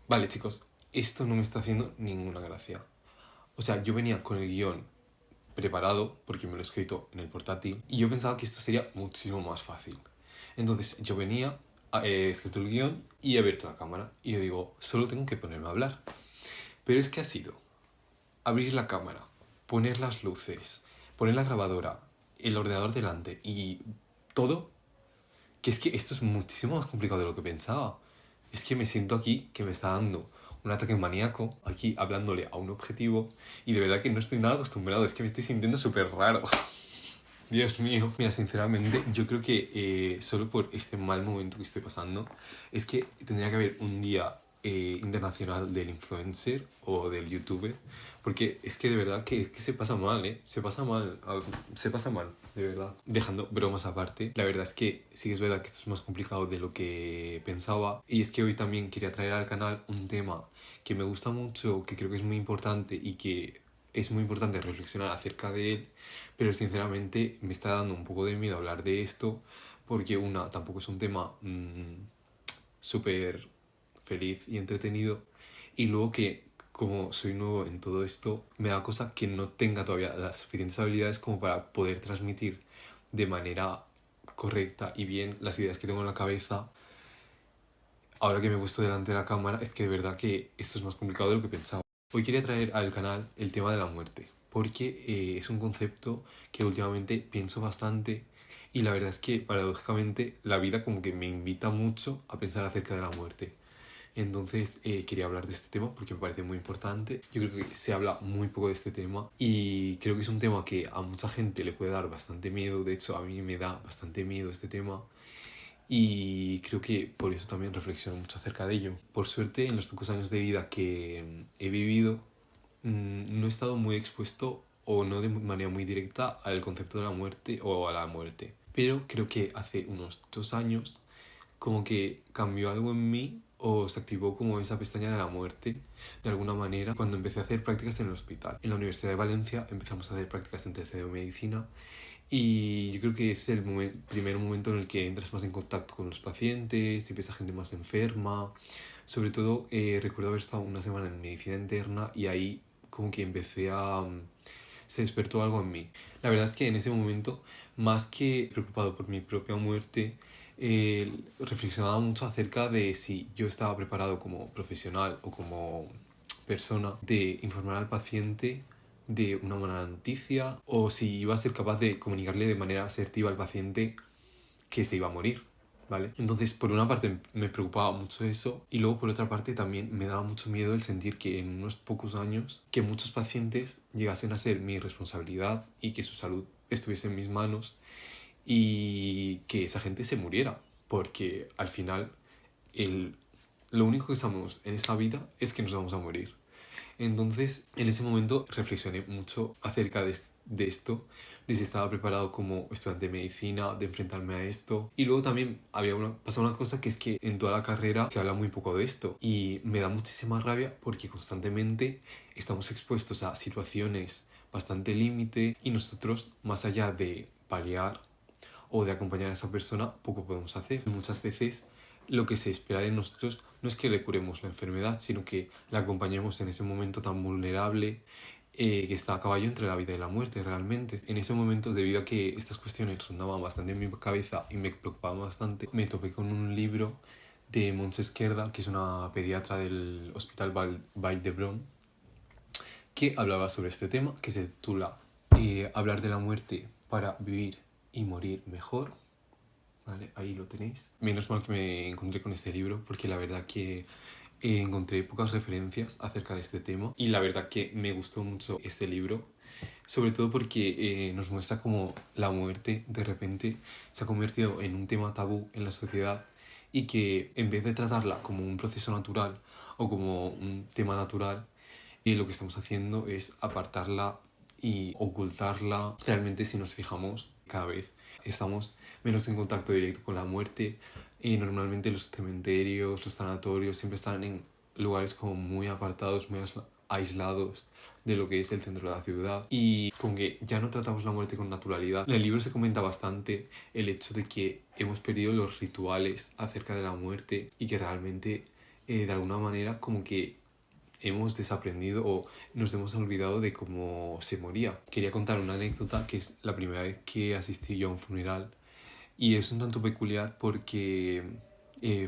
Vale, chicos, esto no me está haciendo ninguna gracia. O sea, yo venía con el guión preparado, porque me lo he escrito en el portátil, y yo pensaba que esto sería muchísimo más fácil. Entonces, yo venía, he escrito el guión y he abierto la cámara. Y yo digo, solo tengo que ponerme a hablar. Pero es que ha sido abrir la cámara, poner las luces, poner la grabadora, el ordenador delante y todo, que es que esto es muchísimo más complicado de lo que pensaba. Es que me siento aquí que me está dando un ataque maníaco, aquí hablándole a un objetivo, y de verdad que no estoy nada acostumbrado, es que me estoy sintiendo súper raro. Dios mío. Mira, sinceramente, yo creo que solo por este mal momento que estoy pasando, es que tendría que haber un día internacional del influencer o del youtuber, porque es que de verdad que, es que se pasa mal, ¿eh? Se pasa mal, se pasa mal, de verdad. Dejando bromas aparte, la verdad es que sí que es verdad que esto es más complicado de lo que pensaba, y es que hoy también quería traer al canal un tema que me gusta mucho, que creo que es muy importante y que es muy importante reflexionar acerca de él, pero sinceramente me está dando un poco de miedo hablar de esto porque una, tampoco es un tema súper feliz y entretenido, y luego que como soy nuevo en todo esto, me da cosa que no tenga todavía las suficientes habilidades como para poder transmitir de manera correcta y bien las ideas que tengo en la cabeza. Ahora que me he puesto delante de la cámara, es que de verdad que esto es más complicado de lo que pensaba. Hoy quería traer al canal el tema de la muerte, porque es un concepto que últimamente pienso bastante, y la verdad es que paradójicamente la vida como que me invita mucho a pensar acerca de la muerte. Entonces quería hablar de este tema porque me parece muy importante. Yo creo que se habla muy poco de este tema y creo que es un tema que a mucha gente le puede dar bastante miedo. De hecho, a mí me da bastante miedo este tema. Y creo que por eso también reflexiono mucho acerca de ello. Por suerte, en los pocos años de vida que he vivido, no he estado muy expuesto o no de manera muy directa al concepto de la muerte o a la muerte. Pero creo que hace unos 2 años como que cambió algo en mí o se activó como esa pestaña de la muerte de alguna manera cuando empecé a hacer prácticas en el hospital. En la Universidad de Valencia empezamos a hacer prácticas en tercero de medicina, y yo creo que es el primer momento en el que entras más en contacto con los pacientes y ves a gente más enferma. Sobre todo recuerdo haber estado una semana en medicina interna y ahí como que empecé a... se despertó algo en mí. La verdad es que en ese momento, más que preocupado por mi propia muerte, reflexionaba mucho acerca de si yo estaba preparado como profesional o como persona de informar al paciente de una buena noticia, o si iba a ser capaz de comunicarle de manera asertiva al paciente que se iba a morir, ¿vale? Entonces, por una parte me preocupaba mucho eso, y luego por otra parte también me daba mucho miedo el sentir que en unos pocos años que muchos pacientes llegasen a ser mi responsabilidad y que su salud estuviese en mis manos y que esa gente se muriera, porque al final el, lo único que sabemos en esta vida es que nos vamos a morir. Entonces, en ese momento reflexioné mucho acerca de esto, de si estaba preparado como estudiante de medicina, de enfrentarme a esto. Y luego también pasado una cosa, que es que en toda la carrera se habla muy poco de esto. Y me da muchísima rabia porque constantemente estamos expuestos a situaciones bastante límite, y nosotros, más allá de paliar o de acompañar a esa persona, poco podemos hacer. Y muchas veces lo que se espera de nosotros no es que le curemos la enfermedad, sino que la acompañemos en ese momento tan vulnerable, que está a caballo entre la vida y la muerte realmente. En ese momento, debido a que estas cuestiones rondaban bastante en mi cabeza y me preocupaban bastante, me topé con un libro de Montse Esquerda, que es una pediatra del Hospital Vall d'Hebron, que hablaba sobre este tema, que se titula Hablar de la muerte para vivir y morir mejor. ¿Vale? Ahí lo tenéis. Menos mal que me encontré con este libro, porque la verdad que encontré pocas referencias acerca de este tema, y la verdad que me gustó mucho este libro, sobre todo porque nos muestra cómo la muerte de repente se ha convertido en un tema tabú en la sociedad, y que en vez de tratarla como un proceso natural o como un tema natural, lo que estamos haciendo es apartarla y ocultarla. Realmente, si nos fijamos, cada vez estamos menos en contacto directo con la muerte, y normalmente los cementerios, los sanatorios siempre están en lugares como muy apartados, muy aislados de lo que es el centro de la ciudad, y con que ya no tratamos la muerte con naturalidad. En el libro se comenta bastante el hecho de que hemos perdido los rituales acerca de la muerte, y que realmente de alguna manera como que hemos desaprendido o nos hemos olvidado de cómo se moría. Quería contar una anécdota que es la primera vez que asistí yo a un funeral y es un tanto peculiar porque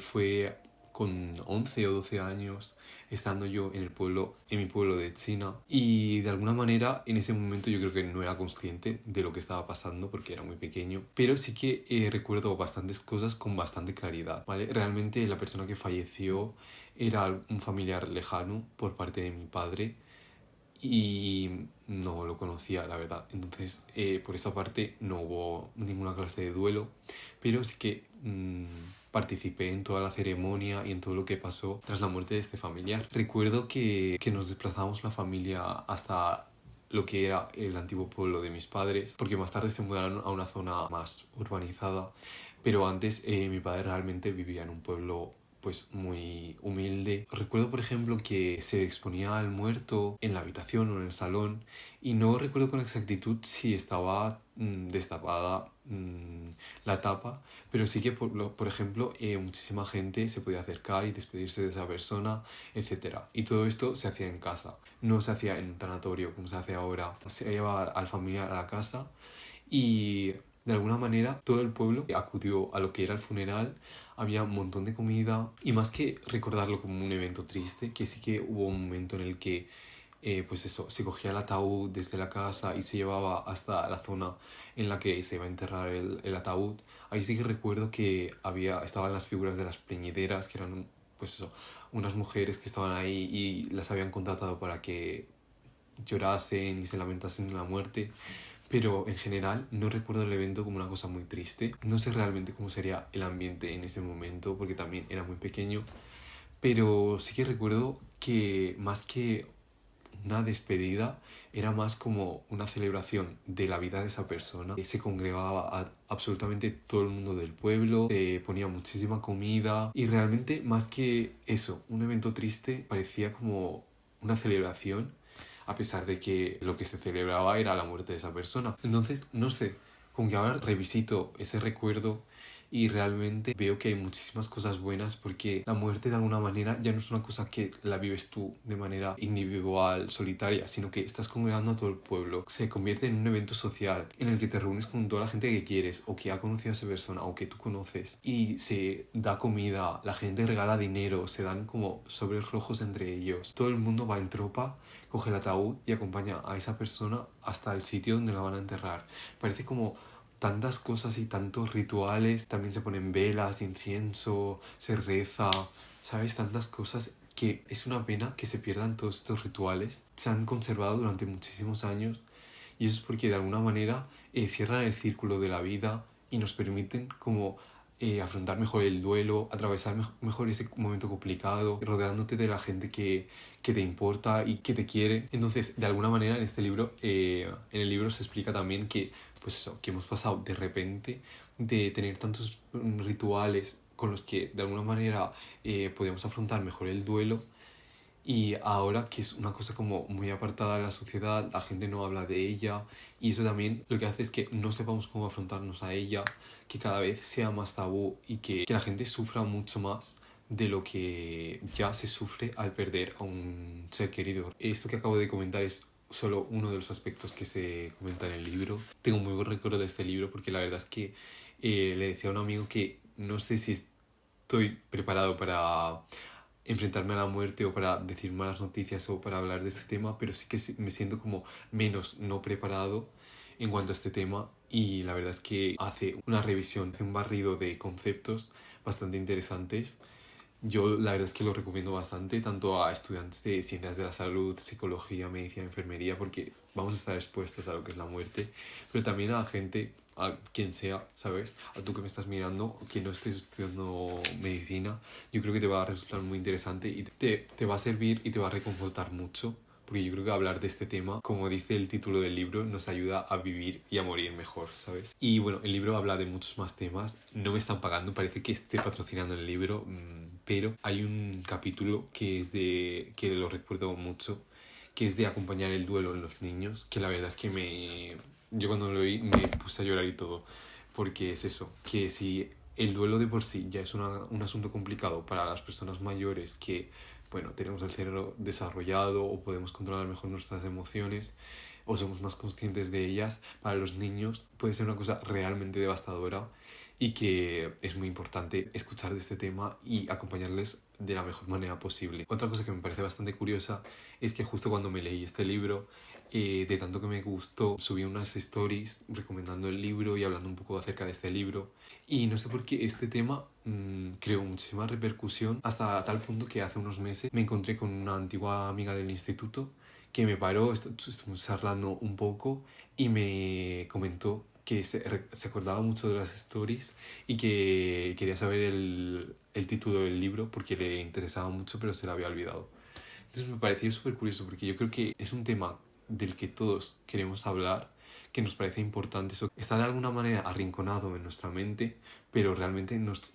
fue con 11 o 12 años estando yo en el pueblo, en mi pueblo de China, y de alguna manera en ese momento yo creo que no era consciente de lo que estaba pasando porque era muy pequeño, pero sí que recuerdo bastantes cosas con bastante claridad, ¿vale? Realmente la persona que falleció era un familiar lejano por parte de mi padre y no lo conocía, la verdad. Entonces, por esa parte no hubo ninguna clase de duelo, pero sí que participé en toda la ceremonia y en todo lo que pasó tras la muerte de este familiar. Recuerdo que nos desplazamos la familia hasta lo que era el antiguo pueblo de mis padres, porque más tarde se mudaron a una zona más urbanizada, pero antes mi padre realmente vivía en un pueblo pues muy humilde. Recuerdo, por ejemplo, que se exponía al muerto en la habitación o en el salón y no recuerdo con exactitud si estaba destapada la tapa, pero sí que, por ejemplo, muchísima gente se podía acercar y despedirse de esa persona, etcétera. Y todo esto se hacía en casa, no se hacía en un tanatorio como se hace ahora. Se llevaba al familiar a la casa y de alguna manera todo el pueblo acudió a lo que era el funeral, había un montón de comida y más que recordarlo como un evento triste, que sí que hubo un momento en el que pues eso, se cogía el ataúd desde la casa y se llevaba hasta la zona en la que se iba a enterrar el ataúd. Ahí sí que recuerdo que estaban las figuras de las pleñideras, que eran pues eso, unas mujeres que estaban ahí y las habían contratado para que llorasen y se lamentasen de la muerte, pero en general no recuerdo el evento como una cosa muy triste. No sé realmente cómo sería el ambiente en ese momento porque también era muy pequeño, pero sí que recuerdo que más que una despedida era más como una celebración de la vida de esa persona. Se congregaba absolutamente todo el mundo del pueblo, se ponía muchísima comida y realmente más que eso, un evento triste, parecía como una celebración a pesar de que lo que se celebraba era la muerte de esa persona. Entonces, no sé, como que ahora revisito ese recuerdo y realmente veo que hay muchísimas cosas buenas porque la muerte de alguna manera ya no es una cosa que la vives tú de manera individual, solitaria, sino que estás congregando a todo el pueblo. Se convierte en un evento social en el que te reúnes con toda la gente que quieres o que ha conocido a esa persona o que tú conoces y se da comida, la gente regala dinero, se dan como sobres rojos entre ellos. Todo el mundo va en tropa, coge el ataúd y acompaña a esa persona hasta el sitio donde la van a enterrar. Parece como tantas cosas y tantos rituales, también se ponen velas, incienso, se reza, ¿sabes? Tantas cosas que es una pena que se pierdan todos estos rituales. Se han conservado durante muchísimos años y eso es porque de alguna manera cierran el círculo de la vida y nos permiten como afrontar mejor el duelo, atravesar mejor ese momento complicado, rodeándote de la gente que te importa y que te quiere. Entonces, de alguna manera en este libro, en el libro se explica también que, pues eso, que hemos pasado de repente de tener tantos rituales con los que de alguna manera podíamos afrontar mejor el duelo y ahora que es una cosa como muy apartada de la sociedad, la gente no habla de ella y eso también lo que hace es que no sepamos cómo afrontarnos a ella, que cada vez sea más tabú y que la gente sufra mucho más de lo que ya se sufre al perder a un ser querido. Esto que acabo de comentar es solo uno de los aspectos que se comenta en el libro. Tengo muy buen recuerdo de este libro porque la verdad es que le decía a un amigo que no sé si estoy preparado para enfrentarme a la muerte o para decir malas noticias o para hablar de este tema, pero sí que me siento como menos no preparado en cuanto a este tema y la verdad es que hace una revisión, hace un barrido de conceptos bastante interesantes. Yo la verdad es que lo recomiendo bastante tanto a estudiantes de ciencias de la salud, psicología, medicina, enfermería, porque vamos a estar expuestos a lo que es la muerte, pero también a gente, a quien sea, ¿sabes? A tú que me estás mirando, que no estés estudiando medicina, yo creo que te va a resultar muy interesante y te va a servir y te va a reconfortar mucho. Porque yo creo que hablar de este tema, como dice el título del libro, nos ayuda a vivir y a morir mejor, ¿sabes? Y bueno, el libro habla de muchos más temas. No me están pagando, parece que esté patrocinando el libro, pero hay un capítulo que lo recuerdo mucho, que es de acompañar el duelo en los niños, que la verdad es que yo cuando lo oí me puse a llorar y todo, porque es eso, que si el duelo de por sí ya es un asunto complicado para las personas mayores que, bueno, tenemos el cerebro desarrollado o podemos controlar mejor nuestras emociones o somos más conscientes de ellas. Para los niños puede ser una cosa realmente devastadora y que es muy importante escuchar de este tema y acompañarles de la mejor manera posible. Otra cosa que me parece bastante curiosa es que justo cuando me leí este libro, de tanto que me gustó, subí unas stories recomendando el libro y hablando un poco acerca de este libro. Y no sé por qué este tema creó muchísima repercusión hasta tal punto que hace unos meses me encontré con una antigua amiga del instituto que me paró, estuvimos charlando un poco y me comentó que se acordaba mucho de las stories y que quería saber el título del libro porque le interesaba mucho pero se lo había olvidado. Entonces me pareció súper curioso porque yo creo que es un tema del que todos queremos hablar, que nos parece importante. Eso está de alguna manera arrinconado en nuestra mente, pero realmente nos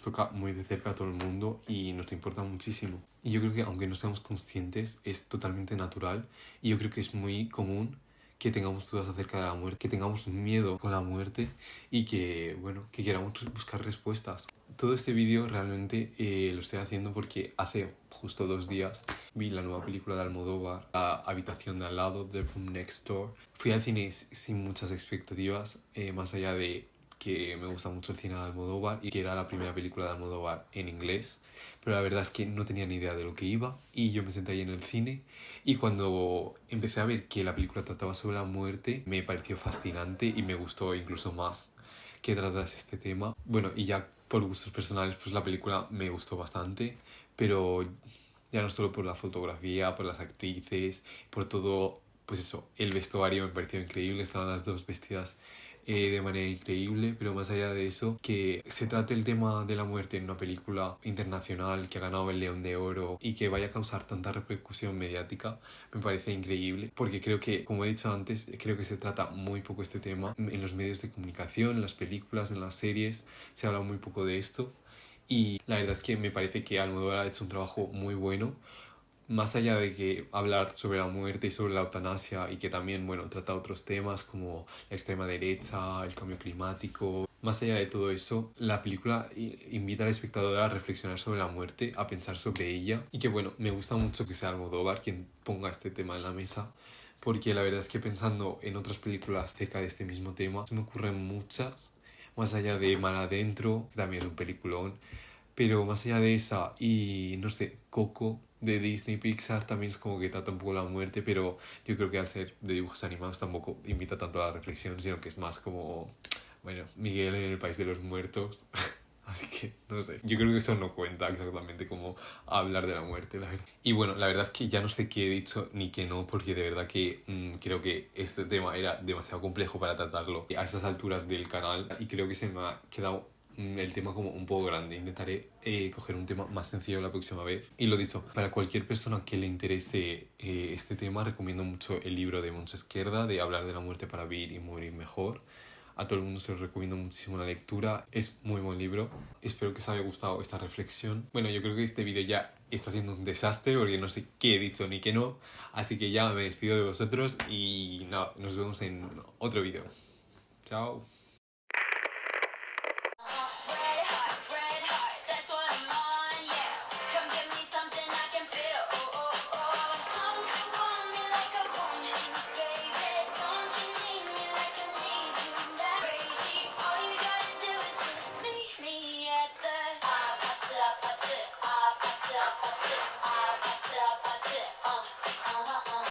toca muy de cerca a todo el mundo y nos importa muchísimo. Y yo creo que aunque no seamos conscientes, es totalmente natural y yo creo que es muy común que tengamos dudas acerca de la muerte, que tengamos miedo con la muerte y que, bueno, que queramos buscar respuestas. Todo este vídeo realmente lo estoy haciendo porque hace justo 2 días vi la nueva película de Almodóvar, La habitación de al lado, The Room Next Door. Fui al cine sin muchas expectativas, más allá de que me gusta mucho el cine de Almodóvar y que era la primera película de Almodóvar en inglés, pero la verdad es que no tenía ni idea de lo que iba y yo me senté ahí en el cine y cuando empecé a ver que la película trataba sobre la muerte me pareció fascinante y me gustó incluso más que tratase este tema. Bueno, y ya por gustos personales pues la película me gustó bastante, pero ya no solo por la fotografía, por las actrices, por todo, pues eso, el vestuario me pareció increíble, estaban las dos vestidas de manera increíble, pero más allá de eso, que se trate el tema de la muerte en una película internacional que ha ganado el León de Oro y que vaya a causar tanta repercusión mediática, me parece increíble, porque creo que, como he dicho antes, creo que se trata muy poco este tema en los medios de comunicación, en las películas, en las series, se habla muy poco de esto. Y la verdad es que me parece que Almodóvar ha hecho un trabajo muy bueno, más allá de que hablar sobre la muerte y sobre la eutanasia y que también, bueno, trata otros temas como la extrema derecha, el cambio climático. Más allá de todo eso, la película invita al espectador a reflexionar sobre la muerte, a pensar sobre ella y que, bueno, me gusta mucho que sea Almodóvar quien ponga este tema en la mesa porque la verdad es que pensando en otras películas acerca de este mismo tema, se me ocurren muchas, más allá de Mar Adentro, también es un peliculón, pero más allá de esa y no sé, Coco de Disney Pixar también es como que trata un poco la muerte, pero yo creo que al ser de dibujos animados tampoco invita tanto a la reflexión, sino que es más como, bueno, Miguel en el País de los Muertos. Así que, no sé, yo creo que eso no cuenta exactamente como hablar de la muerte, la verdad. Y bueno, la verdad es que ya no sé qué he dicho ni qué no, porque de verdad que creo que este tema era demasiado complejo para tratarlo a estas alturas del canal y creo que se me ha quedado el tema como un poco grande. Intentaré coger un tema más sencillo la próxima vez. Y lo dicho, para cualquier persona que le interese este tema, recomiendo mucho el libro de Moncho Esquerda, de Hablar de la muerte para vivir y morir mejor. A todo el mundo se lo recomiendo muchísimo la lectura. Es muy buen libro. Espero que os haya gustado esta reflexión. Bueno, yo creo que este vídeo ya está siendo un desastre porque no sé qué he dicho ni qué no. Así que ya me despido de vosotros y nada, nos vemos en otro vídeo. Chao.